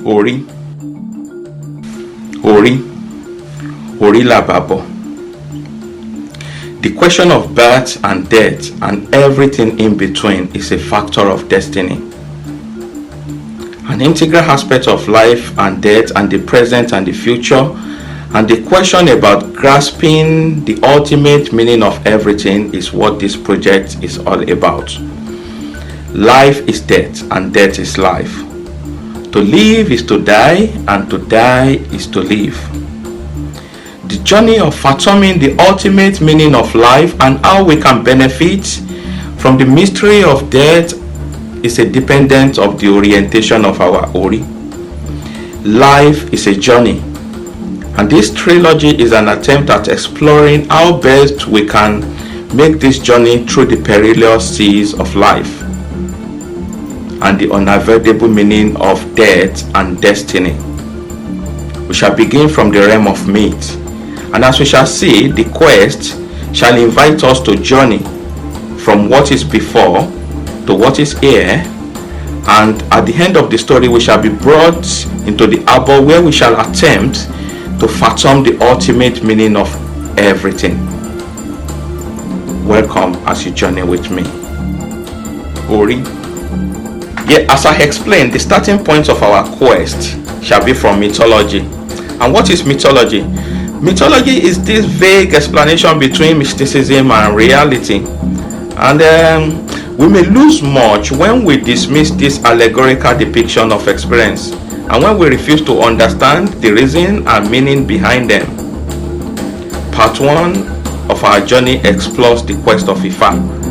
Orí, Orí, Orí làbàbọ̀. The question of birth and death and everything in between is a factor of destiny. An integral aspect of life and death and the present and the future, and the question about grasping the ultimate meaning of everything is what this project is all about. Life is death and death is life. To live is to die and to die is to live. The journey of fathoming the ultimate meaning of life and how we can benefit from the mystery of death is a dependent of the orientation of our Ori. Life is a journey, and this trilogy is an attempt at exploring how best we can make this journey through the perilous seas of life and the unavoidable meaning of death and destiny. We shall begin from the realm of myth, and as we shall see, the quest shall invite us to journey from what is before to what is here, and at the end of the story we shall be brought into the arbor where we shall attempt to fathom the ultimate meaning of everything. Welcome as you journey with me. Ori. Yeah, as I explained, the starting point of our quest shall be from mythology. And what is mythology? Mythology is this vague explanation between mysticism and reality. And we may lose much when we dismiss this allegorical depiction of experience and when we refuse to understand the reason and meaning behind them. Part 1 of our journey explores the quest of Ifa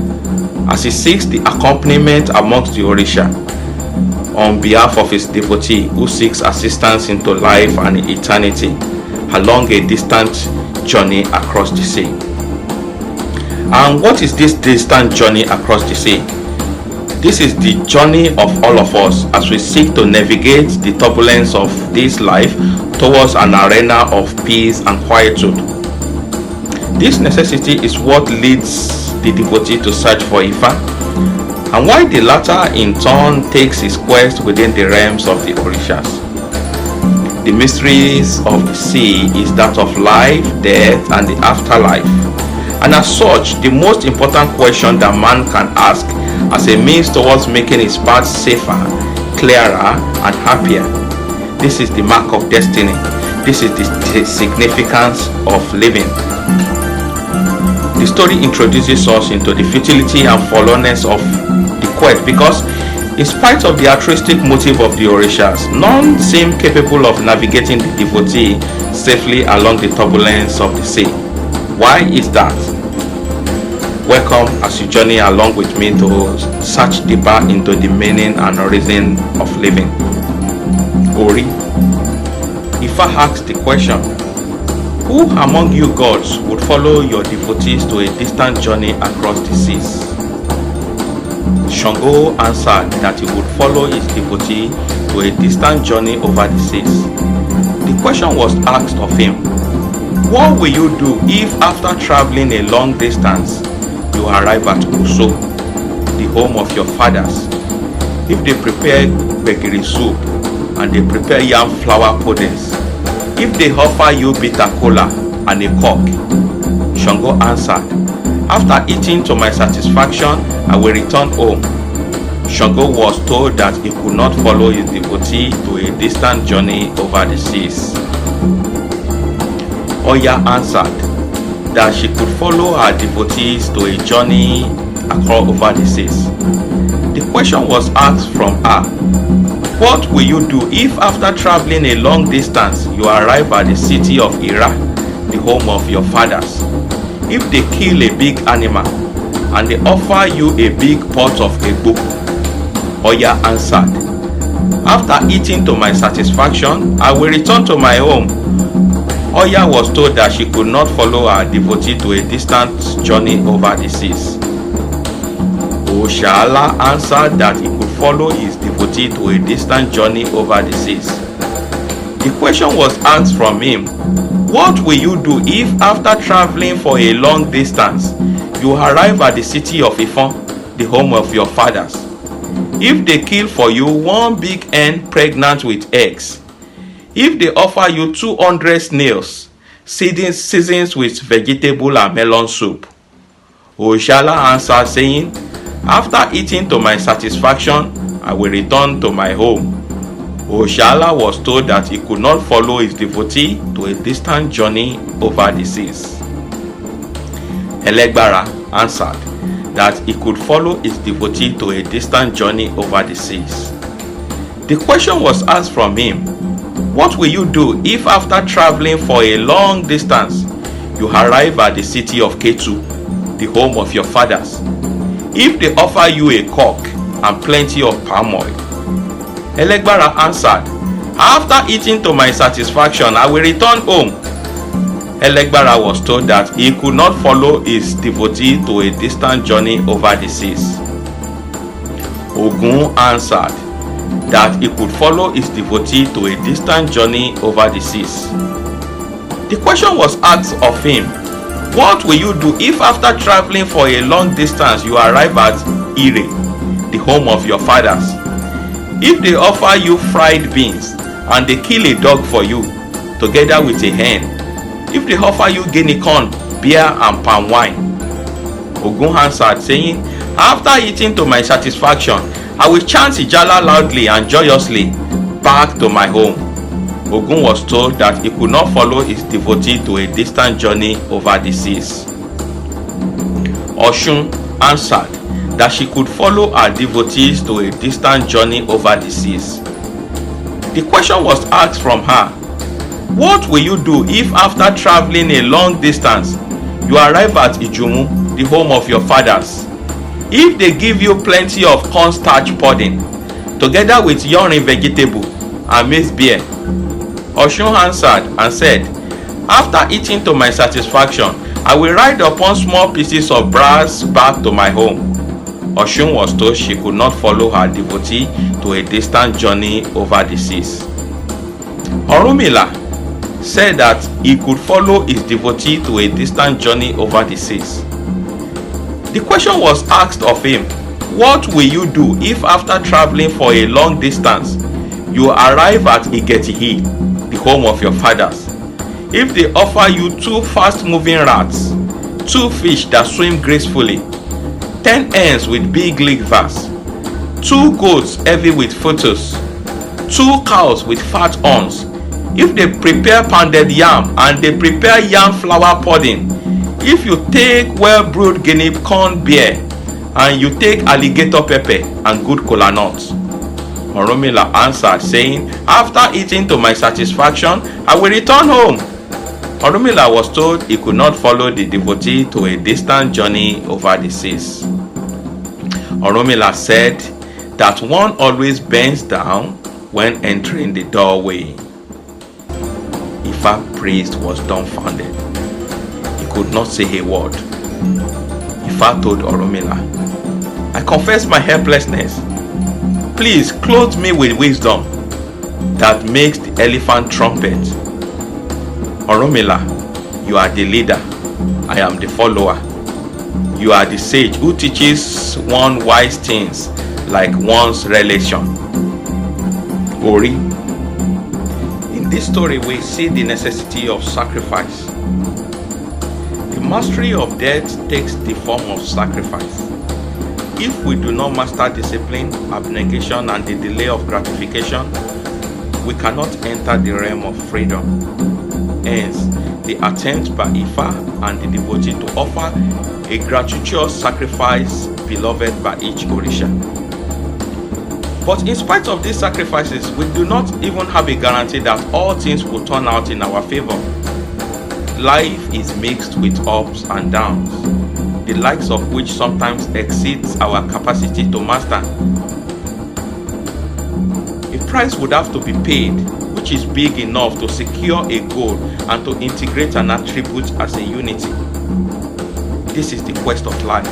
as he seeks the accompaniment amongst the Orisha on behalf of his devotee who seeks assistance into life and eternity along a distant journey across the sea. And what is this distant journey across the sea? This is the journey of all of us as we seek to navigate the turbulence of this life towards an arena of peace and quietude. This necessity is what leads the devotee to search for Ifa, and why the latter in turn takes his quest within the realms of the Orishas. The mysteries of the sea is that of life, death, and the afterlife. And as such, the most important question that man can ask as a means towards making his path safer, clearer, and happier. This is the mark of destiny. This is the significance of living. The story introduces us into the futility and fallenness of the quest because, in spite of the altruistic motive of the Orishas, none seem capable of navigating the devotee safely along the turbulence of the sea. Why is that? Welcome as you journey along with me to search deeper into the meaning and reason of living. Ori. Ifa asks the question, who among you gods would follow your devotees to a distant journey across the seas? Shango answered that he would follow his devotee to a distant journey over the seas. The question was asked of him, what will you do if after traveling a long distance you arrive at Uso, the home of your fathers? If they prepare begiri soup and they prepare yam flour puddings, if they offer you bitter cola and a cock? Shango answered, after eating to my satisfaction, I will return home. Shango was told that he could not follow his devotee to a distant journey over the seas. Oya answered that she could follow her devotees to a journey across over the seas. The question was asked from her, what will you do if after traveling a long distance you arrive at the city of Ira, the home of your fathers? If they kill a big animal and they offer you a big pot of egbo? Oya answered, after eating to my satisfaction, I will return to my home. Oya was told that she could not follow her devotee to a distant journey over the seas. Oshala answered that he could follow his devotee to a distant journey over the seas. The question was asked from him, what will you do if after traveling for a long distance you arrive at the city of Ifon, the home of your fathers? if they kill for you one big hen pregnant with eggs, if they offer you 200 snails seasoned with vegetable and melon soup? Oshala answered, saying, after eating to my satisfaction, I will return to my home. Oshala was told that he could not follow his devotee to a distant journey over the seas. Elegbara answered that he could follow his devotee to a distant journey over the seas. The question was asked from him, what will you do if after traveling for a long distance, you arrive at the city of Ketu, the home of your fathers? If they offer you a cock and plenty of palm oil? Elegbara answered, after eating to my satisfaction, I will return home. Elegbara was told that he could not follow his devotee to a distant journey over the seas. Ogun answered that he could follow his devotee to a distant journey over the seas. The question was asked of him, what will you do if after traveling for a long distance you arrive at Ire, the home of your fathers? If they offer you fried beans and they kill a dog for you together with a hen, if they offer you guinea corn, beer and palm wine? Ogun answered, saying, after eating to my satisfaction, I will chant Ijala loudly and joyously back to my home. Ogun was told that he could not follow his devotee to a distant journey over the seas. Oshun answered that she could follow her devotees to a distant journey over the seas. The question was asked from her, what will you do if after traveling a long distance, you arrive at Ijumu, the home of your fathers? If they give you plenty of cornstarch pudding, together with urine vegetable and maize beer? Oshun answered and said, after eating to my satisfaction, I will ride upon small pieces of brass back to my home. Oshun was told she could not follow her devotee to a distant journey over the seas. Orunmila said that he could follow his devotee to a distant journey over the seas. The question was asked of him, what will you do if after traveling for a long distance, you arrive at Igetihi, the home of your fathers? If they offer you 2 fast-moving rats, 2 fish that swim gracefully, 10 hens with big livers, 2 goats heavy with feathers, 2 cows with fat horns, if they prepare pounded yam and they prepare yam flour pudding, if you take well-brewed guinea corn beer and you take alligator pepper and good kola nuts? Orunmila answered, saying, after eating to my satisfaction, I will return home. Orunmila was told he could not follow the devotee to a distant journey over the seas. Orunmila said that one always bends down when entering the doorway. Ifa priest was dumbfounded. He could not say a word. Ifa told Orunmila, I confess my helplessness. Please clothe me with wisdom that makes the elephant trumpet. Orunmila, you are the leader. I am the follower. You are the sage who teaches one wise things like one's relation. Ori. In this story, we see the necessity of sacrifice. The mastery of death takes the form of sacrifice. If we do not master discipline, abnegation, and the delay of gratification, we cannot enter the realm of freedom. Hence, the attempt by Ifa and the devotee to offer a gratuitous sacrifice beloved by each Orisha. But in spite of these sacrifices, we do not even have a guarantee that all things will turn out in our favor. Life is mixed with ups and downs, the likes of which sometimes exceeds our capacity to master. A price would have to be paid, which is big enough to secure a goal and to integrate an attribute as a unity. This is the quest of life.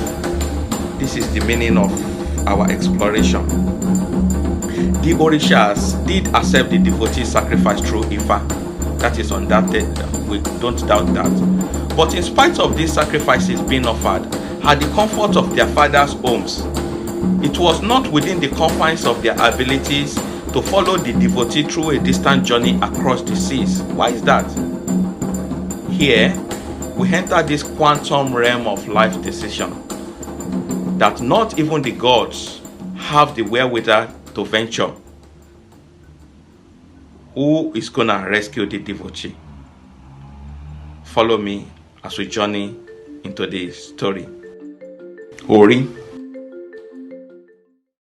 This is the meaning of our exploration. The Orishas did accept the devotee sacrifice through Ifa. That is undoubted. We don't doubt that. But in spite of these sacrifices being offered at the comfort of their fathers' homes, It was not within the confines of their abilities to follow the devotee through a distant journey across the seas. Why is that? Here, we enter this quantum realm of life decision that not even the gods have the wherewithal to venture. Who is gonna rescue the devotee? Follow me as we journey into the story. Ori